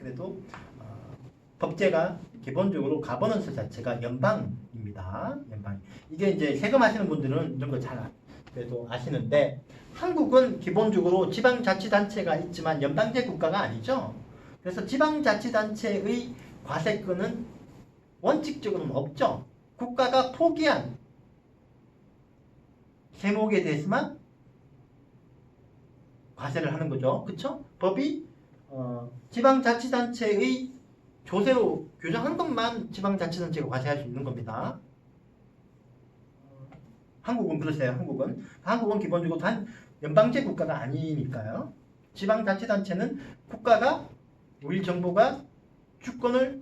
그래도 법제가 기본적으로 가버넌스 자체가 연방입니다. 연방. 이게 이제 세금 하시는 분들은 이런 거 잘 그래도 아시는데 한국은 기본적으로 지방자치단체가 있지만 연방제 국가가 아니죠. 그래서 지방자치단체의 과세권은 원칙적으로는 없죠. 국가가 포기한 세목에 대해서만 과세를 하는 거죠. 그쵸? 법이 지방자치단체의 조세로 규정한 것만 지방자치단체가 과세할 수 있는 겁니다. 한국은 그러세요. 한국은 기본적으로 단 연방제 국가가 아니니까요. 지방자치단체는 국가가 우리 정부가 주권을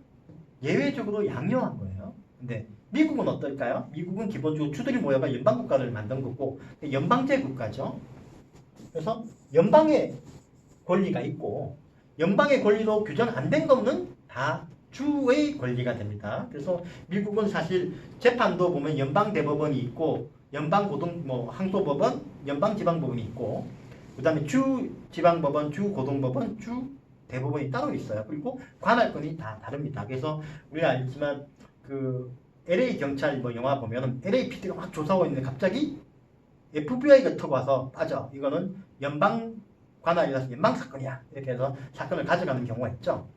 예외적으로 양요한 거예요. 근데 미국은 어떨까요? 미국은 기본적으로 주들이 모여가 연방국가를 만든 거고 연방제 국가죠. 그래서 연방의 권리가 있고 연방의 권리로 규정 안 된 거는 다 주의 권리가 됩니다. 그래서 미국은 사실 재판도 보면 연방대법원이 있고 연방고등 항소법원, 연방지방법원이 있고 그다음에 주지방법원, 주고등법원, 주대법원이 따로 있어요. 그리고 관할권이 다 다릅니다. 그래서 우리가 알지만 그 LA 경찰 영화 보면은 LAPD가 막 조사하고 있는데 갑자기 FBI가 턱 와서 빠져. 이거는 연방 관할이라서 연방 사건이야. 이렇게 해서 사건을 가져가는 경우가 있죠.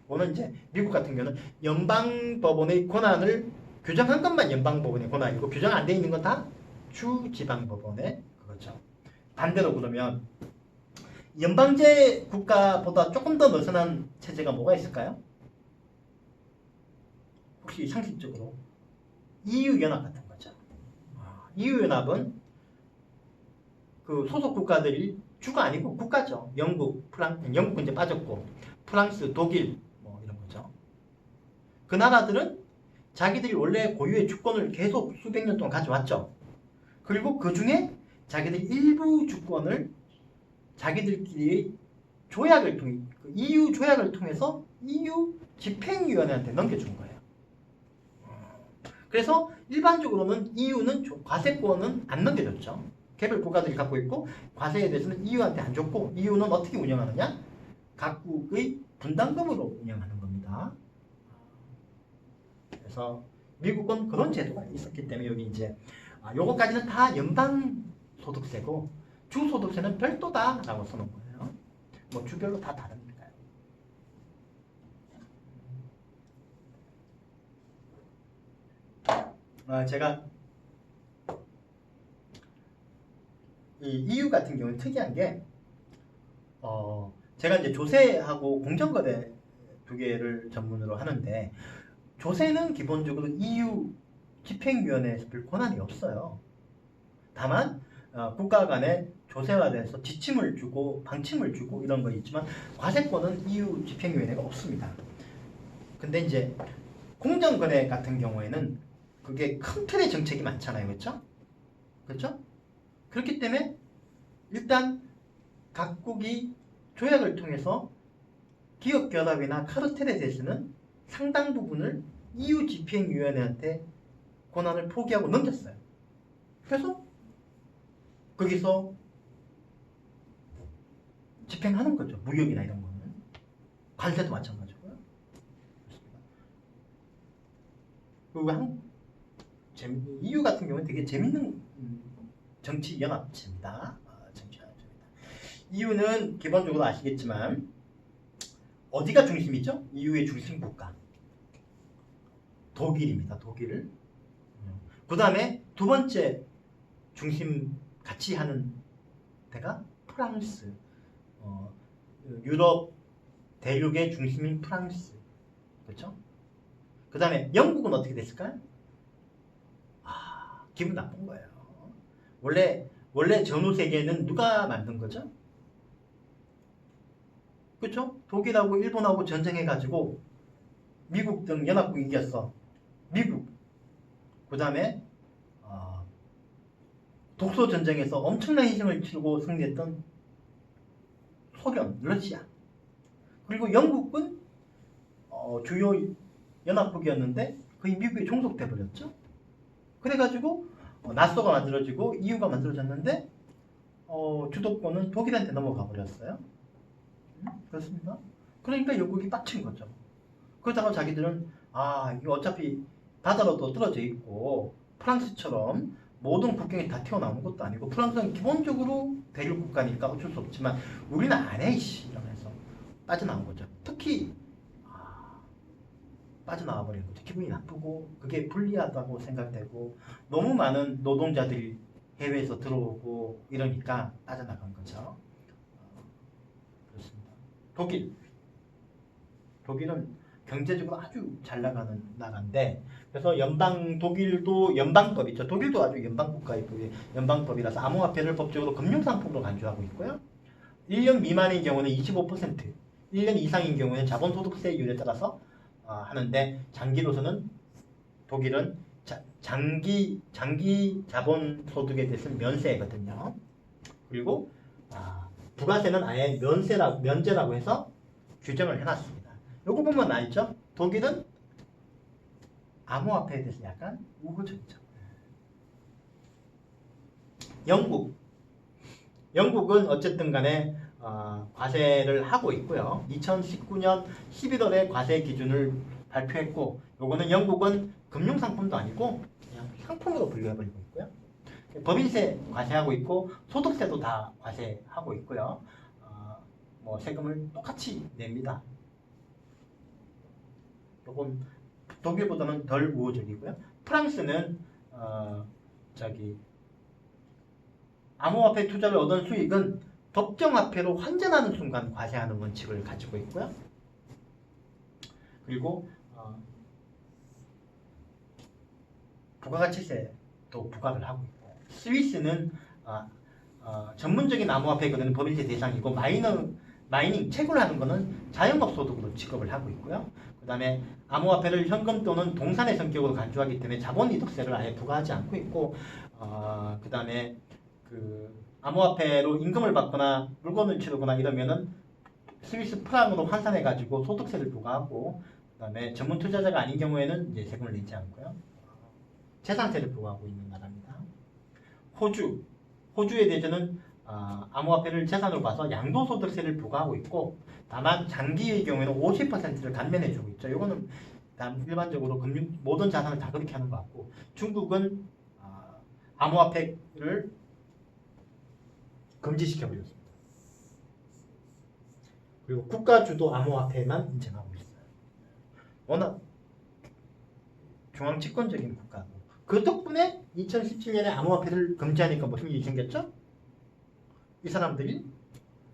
오늘 이제 미국 같은 경우는 연방법원의 권한을 규정한 것만 연방법원의 권한이고 규정 안 돼 있는 건 다 주지방법원의 그거죠. 반대로 그러면 연방제 국가보다 조금 더 느슨한 체제가 뭐가 있을까요? 혹시 상식적으로 EU 연합 같은 거죠. EU 연합은 그 소속 국가들이 주가 아니고 국가죠. 영국은 이제 빠졌고 프랑스, 독일 뭐 이런 거죠. 그 나라들은 자기들이 원래 고유의 주권을 계속 수백 년 동안 가져왔죠. 그리고 그 중에 자기들 일부 주권을 자기들끼리 조약을 통해 EU 조약을 통해서 EU 집행위원회한테 넘겨준 거예요. 그래서 일반적으로는 EU는 과세권은 안 넘겨줬죠. 개별 국가들이 갖고 있고 과세에 대해서는 EU한테 안 줬고 EU는 어떻게 운영하느냐? 각국의 분담금으로 운영하는 겁니다. 그래서 미국은 그런 제도가 있었기 때문에 여기 이제 요거까지는 다 연방 소득세고 주 소득세는 별도다라고 써놓은 거예요. 뭐 주별로 다 다르니까요. 제가 이 EU 같은 경우는 특이한 게 제가 이제 조세하고 공정거래 두 개를 전문으로 하는데 조세는 기본적으로 EU 집행위원회에서 별 권한이 없어요. 다만 국가 간에 조세화돼서 지침을 주고 방침을 주고 이런 거 있지만 과세권은 EU 집행위원회가 없습니다. 근데 이제 공정거래 같은 경우에는 그게 큰 틀의 정책이 많잖아요. 그렇죠? 그렇죠? 그렇기 때문에 일단 각국이 조약을 통해서 기업결합이나 카르텔에 대해서는 상당 부분을 EU 집행위원회한테 권한을 포기하고 넘겼어요. 그래서 거기서 집행하는 거죠. 무역이나 이런 거는. 관세도 마찬가지고요. 그리고 EU 같은 경우는 되게 재밌는 정치연합체입니다. EU는 기본적으로 아시겠지만 어디가 중심이죠? EU의 중심 국가 독일입니다. 독일. 그 다음에 두 번째 중심 같이 하는 데가 프랑스. 유럽 대륙의 중심인 프랑스. 그렇죠? 그 다음에 영국은 어떻게 됐을까요? 기분 나쁜 거예요. 원래 전후 세계는 누가 만든 거죠? 그렇죠? 독일하고 일본하고 전쟁해가지고 미국 등 연합국이 이겼어. 미국. 그 다음에 독소 전쟁에서 엄청난 희생을 치르고 승리했던 소련, 러시아. 그리고 영국은 주요 연합국이었는데 거의 미국에 종속돼 버렸죠. 그래가지고 나토가 만들어지고 EU가 만들어졌는데 주도권은 독일한테 넘어가 버렸어요. 그렇습니다. 그러니까 영국이 빡친 거죠. 그러다가 자기들은 이거 어차피 바다로도 떨어져 있고 프랑스처럼 모든 국경이 다 튀어나오는 것도 아니고 프랑스는 기본적으로 대륙 국가니까 어쩔 수 없지만 우리는 안 해 이씨 이러면서 빠져나온 거죠. 특히 빠져나와 버리는 거죠. 기분이 나쁘고 그게 불리하다고 생각되고 너무 많은 노동자들이 해외에서 들어오고 이러니까 빠져나간 거죠. 그렇습니다. 독일은 경제적으로 아주 잘 나가는 나라인데 그래서 독일도 연방법 있죠. 독일도 아주 연방국가이고 연방법이라서 암호화폐를 법적으로 금융상품으로 간주하고 있고요. 1년 미만인 경우는 25%, 1년 이상인 경우는 자본소득세율에 따라서 하는데 장기로서는 독일은 장기 자본소득에 대해서는 면세거든요. 그리고 부가세는 아예 면제라고 해서 규정을 해놨습니다. 요거 보면 알죠? 독일은 암호화폐에 대해서 약간 우호적이죠. 영국은 어쨌든 간에 과세를 하고 있고요. 2019년 11월에 과세 기준을 발표했고 요거는 영국은 금융상품도 아니고 그냥 상품으로 분류해버리고 있고요. 법인세 과세하고 있고 소득세도 다 과세하고 있고요. 뭐 세금을 똑같이 냅니다. 요건 독일보다는 덜 우호적이고요. 프랑스는 암호화폐 투자를 얻은 수익은 법정화폐로 환전하는 순간 과세하는 원칙을 가지고 있고요. 그리고 부가가치세도 부과를 하고 있고 스위스는 전문적인 암호화폐거든 법인세 대상이고 마이닝 채굴 하는 거는 자영업 소득으로 지급을 하고 있고요. 그 다음에 암호화폐를 현금 또는 동산의 성격으로 간주하기 때문에 자본이득세를 아예 부과하지 않고 있고 그 다음에 암호화폐로 임금을 받거나 물건을 치르거나 이러면은 스위스 프랑으로 환산해 가지고 소득세를 부과하고 그 다음에 전문 투자자가 아닌 경우에는 이제 세금을 내지 않고요. 재산세를 부과하고 있는 나라입니다. 호주에 대해서는 암호화폐를 재산으로 봐서 양도소득세를 부과하고 있고 다만 장기의 경우에는 50%를 감면해주고 있죠. 이거는 일반적으로 모든 자산을 다 그렇게 하는 것 같고 중국은 암호화폐를 금지시켜버렸습니다. 그리고 국가주도 암호화폐만 인정하고 있어요. 워낙 중앙집권적인 국가고 그 덕분에 2017년에 암호화폐를 금지하니까 무슨 일이 생겼죠? 이 사람들이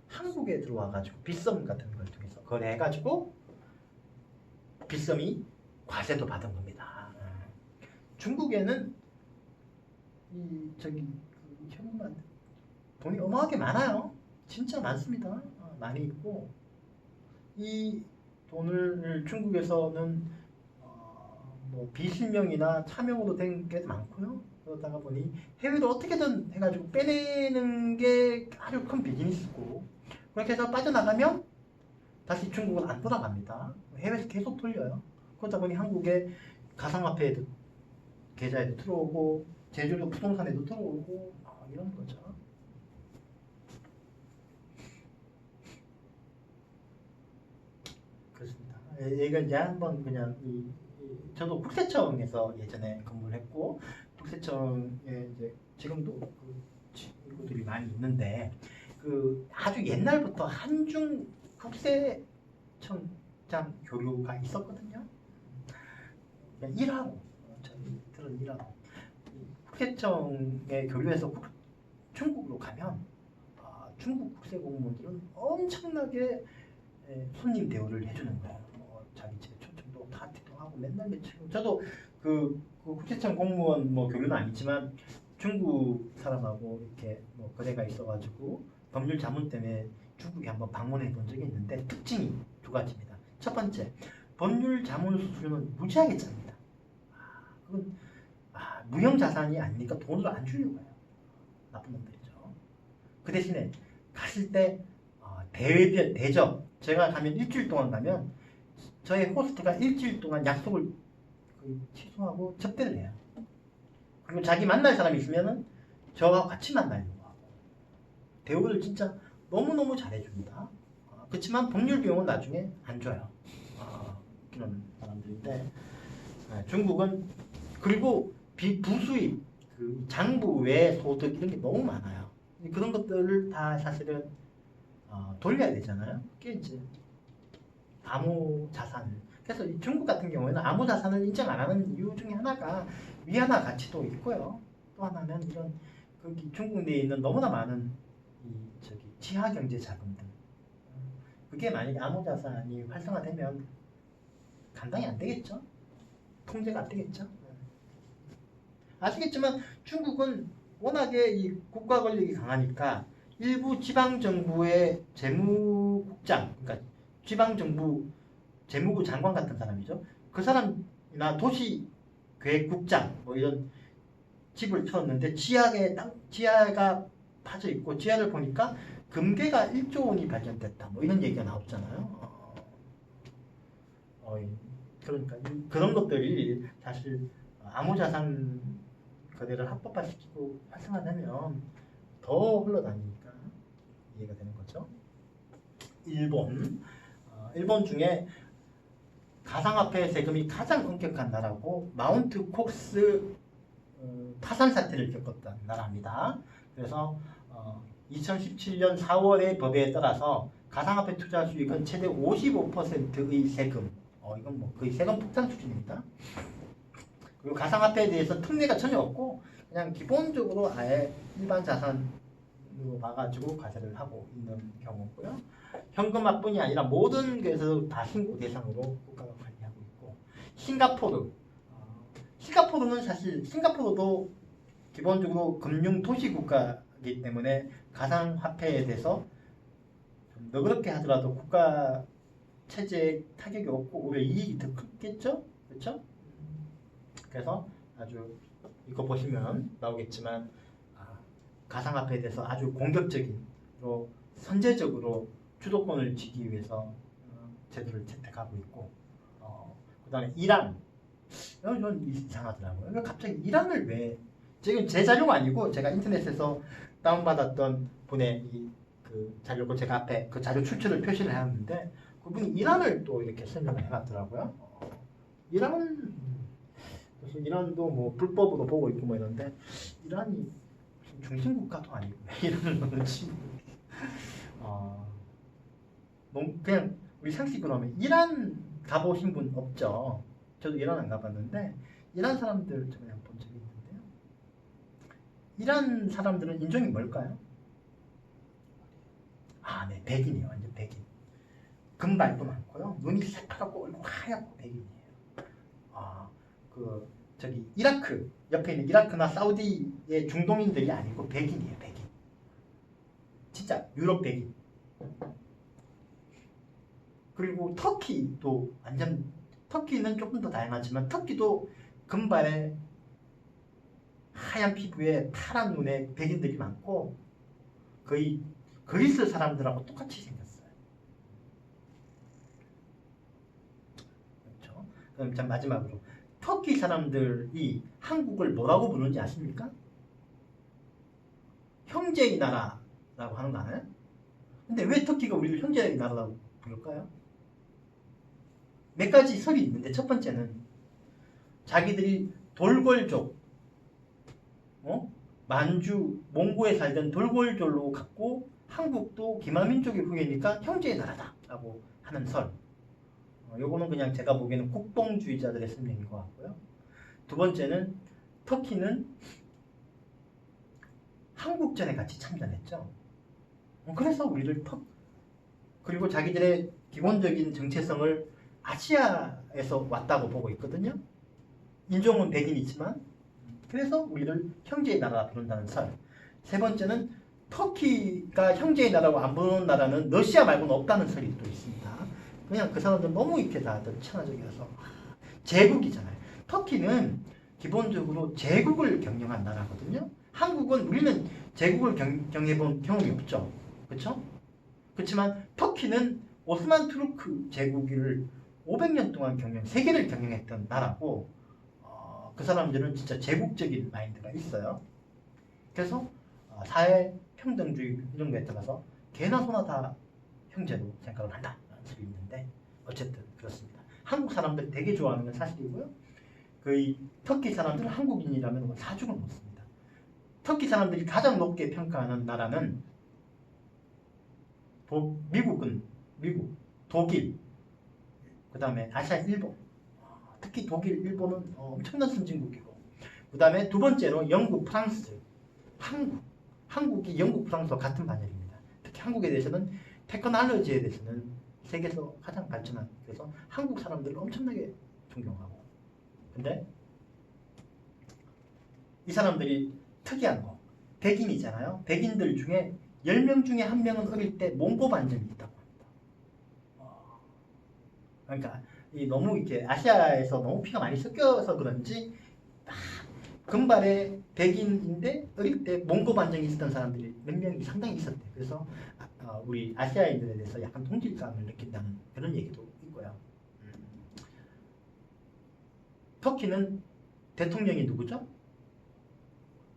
한국에 들어와가지고 빗썸 같은 걸 통해서 거래해가지고 빗썸이 과세도 받은 겁니다. 중국에는 현금만 돈이 어마어마하게 많아요. 진짜 많습니다. 많이 있고 이 돈을 중국에서는 뭐 비실명이나 차명으로 된 게 많고요. 그러다가 보니 해외로 어떻게든 해가지고 빼내는 게 아주 큰 비즈니스고 그렇게 해서 빠져나가면 다시 중국은 안 돌아갑니다. 해외에서 계속 돌려요. 그러다 보니 한국의 가상화폐 계좌에도 들어오고 제주도 부동산에도 들어오고 이런 거죠. 그렇습니다. 이걸 이제 한번 그냥 저도 국세청에서 예전에 근무를 했고 국세청에 이제 지금도 친구들이 많이 있는데 아주 옛날부터 한중 국세청장 교류가 있었거든요. 그냥 일하고 저희들은 일하고 국세청에 교류해서 중국으로 가면 중국 국세 공무원들은 엄청나게 손님 대우를 해주는 거예요. 자기 집에 초청도 파티도 하고 맨날 며칠. 저도 국세청 공무원 교류는 아니지만 중국 사람하고 이렇게 거래가 있어가지고 법률 자문 때문에 중국에 한번 방문해 본 적이 있는데 특징이 두 가지입니다. 첫 번째, 법률 자문 수수료는 무지하게 짭니다. 그건 무형 자산이 아니니까 돈을 안 주려고 해요. 나쁜 놈들이죠. 그 대신에 갔을 때 대접 제가 가면 일주일 동안 가면 저희 호스트가 일주일 동안 약속을 취소하고 접대를 해요. 그리고 자기 만날 사람이 있으면은 저와 같이 만나려고 하고 대우를 진짜 너무너무 잘해줍니다. 그렇지만 법률 비용은 나중에 안 줘요. 그런 사람들인데 중국은 그리고 부수입, 그 장부 외 소득 이런 게 너무 많아요. 그런 것들을 다 사실은 돌려야 되잖아요. 그게 이제 암호 자산을. 그래서 이 중국 같은 경우에는 암호 자산을 인정 안 하는 이유 중에 하나가 위안화 가치도 있고요. 또 하나는 이런 중국 내에 있는 너무나 많은 지하 경제 자금들. 그게 만약에 암호 자산이 활성화되면 감당이 안 되겠죠. 통제가 안 되겠죠. 아시겠지만 중국은 워낙에 이 국가 권력이 강하니까 일부 지방정부의 재무국장, 그러니까 지방정부 재무부 장관 같은 사람이죠. 그 사람이나 도시계획국장 뭐 이런 집을 쳐놨는데 지하가 파져 있고 지하를 보니까 금괴가 1조 원이 발견됐다. 뭐 이런 얘기가 나왔잖아요. 그러니까 그런 것들이 사실 암호자산 거래를 합법화시키고 활성화되면 더 흘러다니니까 이해가 되는 거죠. 일본 중에 가상화폐 세금이 가장 엄격한 나라고 마운트 콕스 파산 사태를 겪었던 나라입니다. 그래서 2017년 4월의 법에 따라서 가상화폐 투자 수익은 최대 55%의 세금, 이건 뭐 거의 세금 폭탄 수준입니다. 그리고 가상화폐에 대해서 특례가 전혀 없고 그냥 기본적으로 아예 일반 자산으로 봐가지고 과세를 하고 있는 경우고요. 현금화뿐이 아니라 모든 것에서 다 신고 대상으로 국가가 관리하고 있고 싱가포르는 사실 싱가포르도 기본적으로 금융 도시 국가이기 때문에 가상화폐에 대해서 좀 너그럽게 하더라도 국가 체제에 타격이 없고 오히려 이익이 더 크겠죠? 그렇죠? 그래서 아주 이거 보시면 나오겠지만 가상화폐에 대해서 아주 공격적으로 선제적으로 주도권을 쥐기 위해서 제도를 채택하고 있고 그 다음에 이란 이건 이상하더라고요. 갑자기 이란을 왜 지금 제 자료가 아니고 제가 인터넷에서 다운받았던 분의 그 자료고 제가 앞에 그 자료 출처를 표시를 해놨는데 그분이 이란을 또 이렇게 설명을 해놨더라고요. 그래서 이란도 뭐 불법으로 보고 있고 뭐 이런데 이란이 중심국가도 아니고 이란을 넣는지 그냥 우리 상식으로 하면 이란 가보신 분 없죠? 저도 이란 안 가봤는데 이란 사람들 좀 그냥 본 적이 있는데요. 이란 사람들은 인종이 뭘까요? 네, 백인이에요. 완전 백인. 금발도 많고요. 눈이 새파랗고 얼굴 하얗고 백인이에요. 이라크 옆에 있는 이라크나 사우디의 중동인들이 아니고 백인이에요. 백인. 진짜 유럽 백인. 그리고 터키도 터키는 조금 더 다양하지만 터키도 금발에 하얀 피부에 파란 눈에 백인들이 많고 거의 그리스 사람들하고 똑같이 생겼어요. 그렇죠? 그럼 자 마지막으로 터키 사람들이 한국을 뭐라고 부르는지 아십니까? 형제의 나라라고 하는 거 아나요? 근데 왜 터키가 우리를 형제의 나라라고 부를까요? 몇 가지 설이 있는데 첫 번째는 자기들이 돌골족, 만주, 몽고에 살던 돌골족로 갖고 한국도 기마민족의 후예니까 형제의 나라다라고 하는 설. 요거는 그냥 제가 보기에는 국뽕주의자들의 설명인 것 같고요. 두 번째는 터키는 한국전에 같이 참전했죠. 그래서 우리를 그리고 자기들의 기본적인 정체성을 아시아에서 왔다고 보고 있거든요. 인종은 백인이지만 그래서 우리를 형제의 나라라 부른다는 설. 세 번째는 터키가 형제의 나라고 안 부르는 나라는 러시아 말고는 없다는 설이 또 있습니다. 그냥 그 사람들 너무 이렇게 다들 친화적이라서 제국이잖아요. 터키는 기본적으로 제국을 경영한 나라거든요. 우리는 제국을 경영해본 경험이 없죠. 그렇죠? 그렇지만 터키는 오스만 투르크 제국을 500년 동안 세계를 경영했던 나라고 그 사람들은 진짜 제국적인 마인드가 있어요. 그래서 사회 평등주의 이런 거에 따라서 개나 소나 다 형제로 생각을 한다 라는 설이 있는데 어쨌든 그렇습니다. 한국 사람들 되게 좋아하는 건 사실이고요. 거의 터키 사람들은 한국인이라면 사죽을 먹습니다. 터키 사람들이 가장 높게 평가하는 나라는 미국, 독일, 그 다음에 아시아 일본. 특히 독일, 일본은 엄청난 선진국이고, 그 다음에 두 번째로 영국, 프랑스, 한국이 영국, 프랑스와 같은 반열입니다. 특히 한국에 대해서는 테크놀로지에 대해서는 세계에서 가장 발전한, 그래서 한국 사람들을 엄청나게 존경하고. 근데 이 사람들이 특이한 거, 백인이잖아요. 백인들 중에 10명 중에 1명은 어릴 때 몽고 반점이 있다고 합니다. 그러니까 너무 이렇게 아시아에서 너무 피가 많이 섞여서 그런지 금발의 백인인데 어릴 때 몽고 반점이 있었던 사람들이 몇 명이 상당히 있었대요. 그래서 우리 아시아인들에 대해서 약간 동질감을 느낀다는 그런 얘기도 있고요. 터키는 대통령이 누구죠?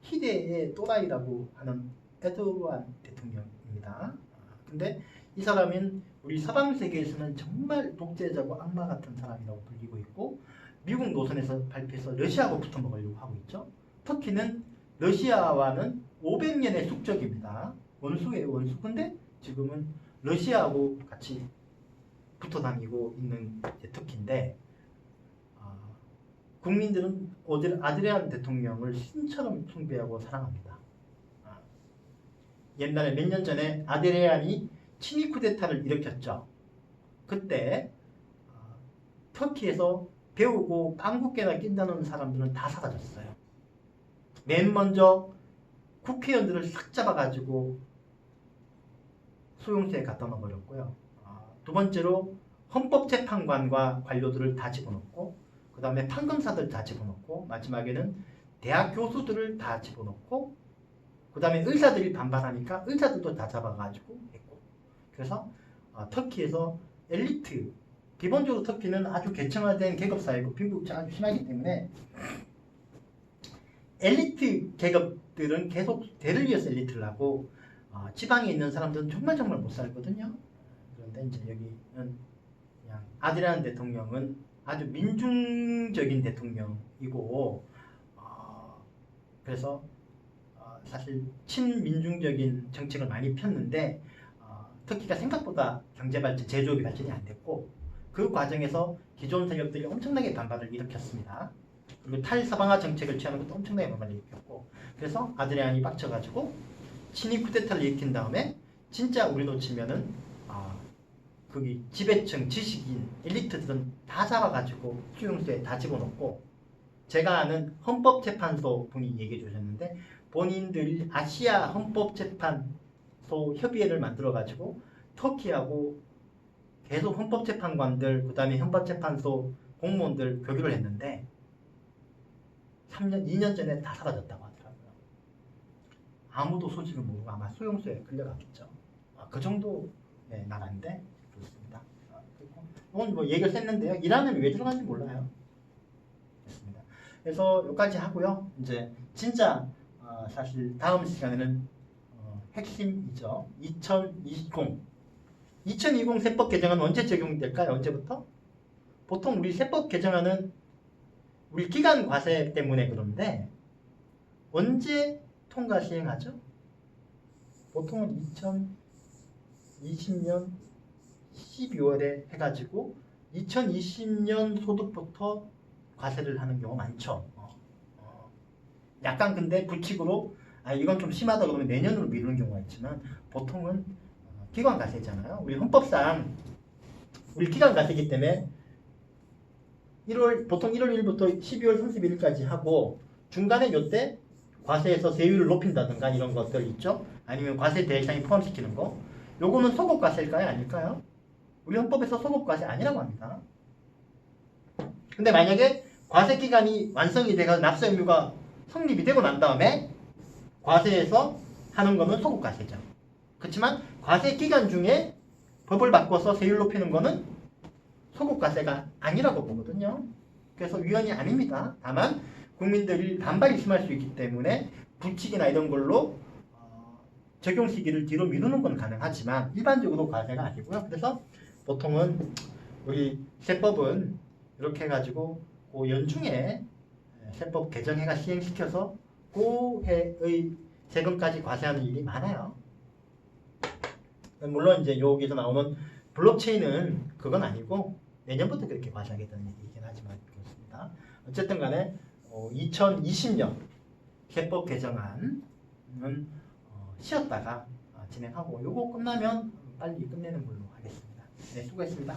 희대의 또라이라고 하는 에르도안 대통령입니다. 근데 이 사람은 우리 서방 세계에서는 정말 독재자고 악마 같은 사람이라고 불리고 있고, 미국 노선에서 발표해서 러시아하고 붙어 먹으려고 하고 있죠. 터키는 러시아와는 500년의 숙적입니다. 원수예요, 원수. 근데 지금은 러시아하고 같이 붙어 다니고 있는 터키인데, 국민들은 아드리안 대통령을 신처럼 숭배하고 사랑합니다. 옛날에 몇 년 전에 아드리안이 친위 쿠데타를 일으켰죠. 그때 터키에서 배우고 한국계나 낀다는 사람들은 다 사라졌어요. 맨 먼저 국회의원들을 싹 잡아가지고 소용소에 갖다 넣어버렸고요. 두 번째로 헌법재판관과 관료들을 다 집어넣고, 그 다음에 판검사들 다 집어넣고, 마지막에는 대학 교수들을 다 집어넣고, 그 다음에 의사들이 반발하니까 의사들도 다 잡아가지고 했고. 그래서 터키에서 엘리트, 기본적으로 터키는 아주 계층화된 계급사회고 빈부격차가 아주 심하기 때문에 엘리트 계급들은 계속 대를 이어서 엘리트를 하고, 지방에 있는 사람들은 정말 못 살거든요. 그런데 이제 여기는 그냥 아드리안 대통령은 아주 민중적인 대통령이고, 그래서 사실 친민중적인 정책을 많이 폈는데, 터키가 생각보다 경제발전, 제조업이 발전이 안 됐고, 그 과정에서 기존 세력들이 엄청나게 반발을 일으켰습니다. 그리고 탈서방화 정책을 취하는 것도 엄청나게 반발을 일으켰고, 그래서 아드리안이 빡쳐가지고 친위 쿠데타를 일으킨 다음에 진짜 우리로 치면은 거기 지배층, 지식인, 엘리트들은 다 잡아가지고 수용소에 다 집어넣고, 제가 아는 헌법재판소 분이 얘기해 주셨는데, 본인들이 아시아 헌법재판소 협의회를 만들어가지고 터키하고 계속 헌법재판관들, 그 다음에 헌법재판소 공무원들 교류를 했는데 2년 전에 다 사라졌다고 하더라고요. 아무도 소식을 모르고 아마 수용소에 끌려갔겠죠. 그 정도 나라인데 그렇습니다. 오늘 뭐 얘기를 했는데요. 이란은 왜 들어간지 몰라요. 됐습니다. 그래서 여기까지 하고요. 이제 진짜 사실 다음 시간에는 핵심이죠. 2020 세법 개정안 언제 적용될까요? 언제부터? 보통 우리 세법 개정안은 우리 기간 과세 때문에 그런데 언제 통과 시행하죠? 보통은 2020년 12월에 해가지고 2020년 소득부터 과세를 하는 경우가 많죠. 약간 근데 불칙으로 이건 좀 심하다 그러면 내년으로 미루는 경우가 있지만, 보통은 기간 과세잖아요. 우리 헌법상 우리 기간 과세이기 때문에 보통 1월 1일부터 12월 31일까지 하고, 중간에 요때 과세에서 세율을 높인다든가 이런 것들 있죠. 아니면 과세 대상에 포함시키는 거, 요거는 소급 과세일까요? 아닐까요? 우리 헌법에서 소급 과세 아니라고 합니다. 근데 만약에 과세 기간이 완성이 돼서 납세 의무가 성립이 되고 난 다음에 과세에서 하는 거는 소급 과세죠. 그렇지만 과세 기간 중에 법을 바꿔서 세율 높이는 거는 소급 과세가 아니라고 보거든요. 그래서 위헌이 아닙니다. 다만 국민들이 반발이 심할 수 있기 때문에 불칙이나 이런 걸로 적용 시기를 뒤로 미루는 건 가능하지만 일반적으로 과세가 아니고요. 그래서 보통은 우리 세법은 이렇게 해가지고 그 연중에 세법 개정해가 시행시켜서 그 해의 세금까지 과세하는 일이 많아요. 물론 이제 여기서 나오는 블록체인은 그건 아니고 내년부터 그렇게 과세하겠다는 얘기이긴 하지만 그렇습니다. 어쨌든 간에 2020년 세법 개정안은 쉬었다가 진행하고 요거 끝나면 빨리 끝내는 걸로 하겠습니다. 네, 수고했습니다.